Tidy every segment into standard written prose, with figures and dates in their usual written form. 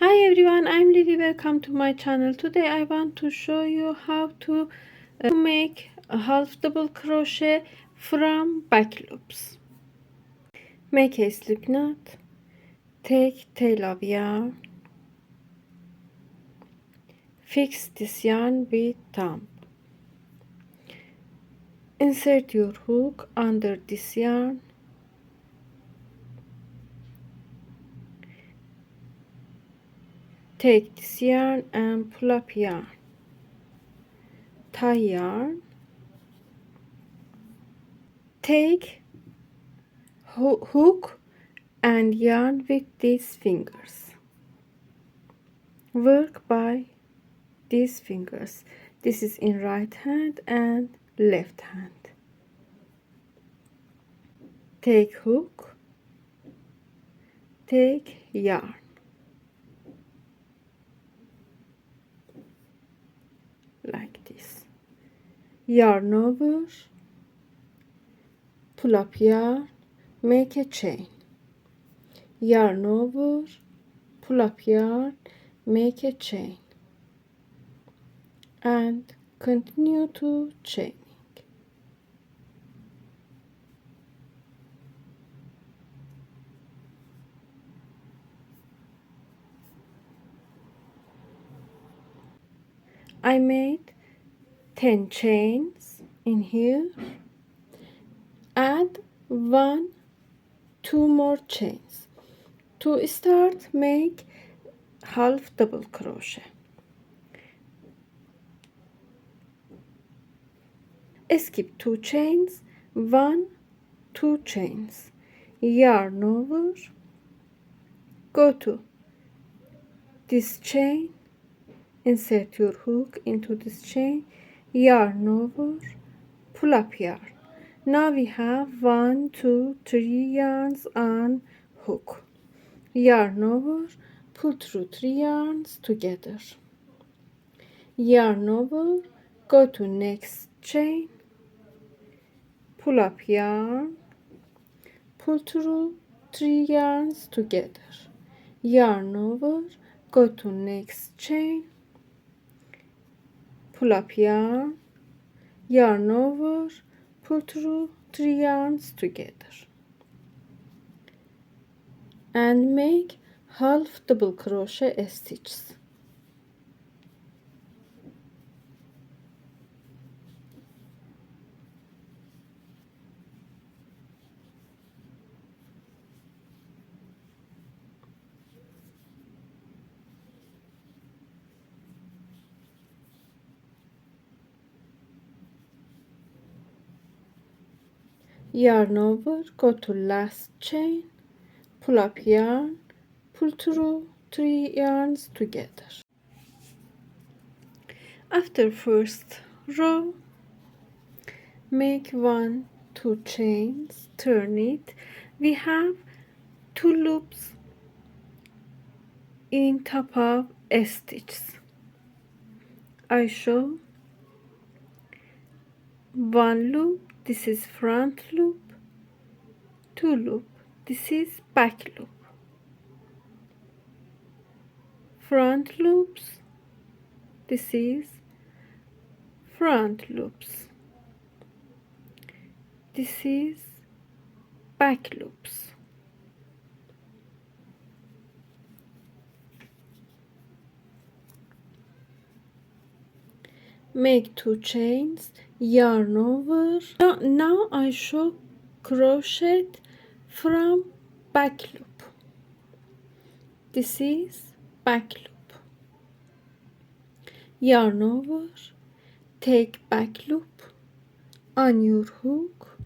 Hi everyone, I'm Lily. Welcome to my channel. Today I want to show you how to make a half double crochet from back loops. Make a slip knot, take tail of yarn, fix this yarn with thumb, insert your hook under this yarn, take this yarn and pull up yarn, tie yarn, take hook and yarn with these fingers. Work by these fingers. This is in right hand and left hand. Take hook, take yarn, like this. Yarn over, pull up yarn, make a chain. Yarn over, pull up yarn, make a chain, and continue to chaining. I made 10 chains in here. Add 2 more chains. To start, make half double crochet. Skip 2 chains, 2 chains, yarn over, go to this chain, insert your hook into this chain, yarn over, pull up yarn. Now we have 1 2 3 yarns on hook. Yarn over, pull through 3 yarns together. Yarn over, go to next chain, pull up yarn, pull through 3 yarns together. Yarn over, go to next chain, pull up yarn, yarn over, pull through 3 yarns together, and make half double crochet stitches. Yarn over, go to last chain, pull up yarn, pull through 3 yarns together. After first row, make 2 chains, turn it. We have 2 loops in top of stitches. I show 1 loop, this is front loop, 2 loop, this is back loop. Front loops, this is front loops, this is back loops. Make 2 chains, yarn over. Now I show crochet from back loop. This is back loop. Yarn over, take back loop on your hook,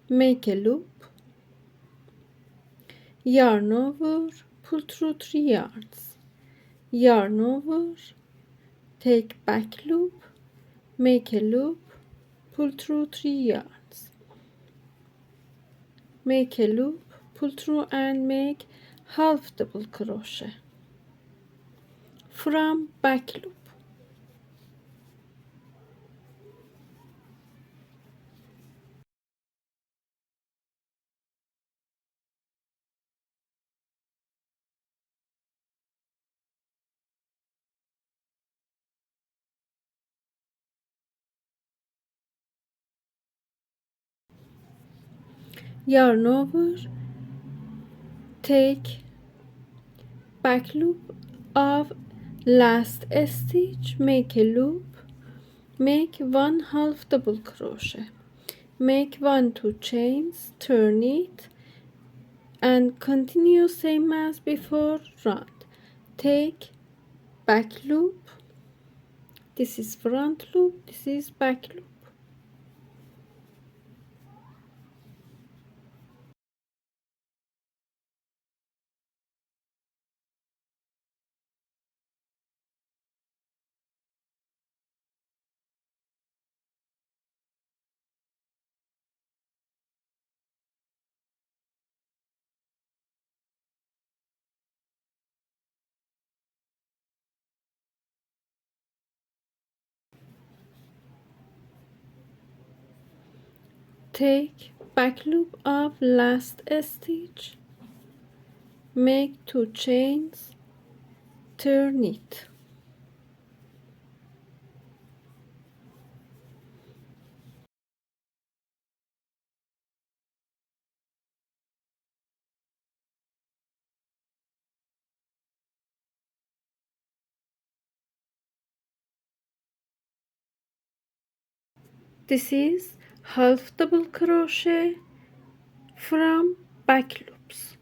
make a loop, yarn over, pull through 3 yarns, yarn over, take back loop, make a loop, pull through 3 yarns, make a loop, pull through, and make half double crochet from back loop. yarn over, take back loop of last stitch, make a loop, make 1/2 double crochet, make 1 2 chains, turn it and continue same as before, round, take back loop, this is front loop, this is back loop, take back loop of last stitch, make 2 chains, turn it, this is half double crochet from back loops.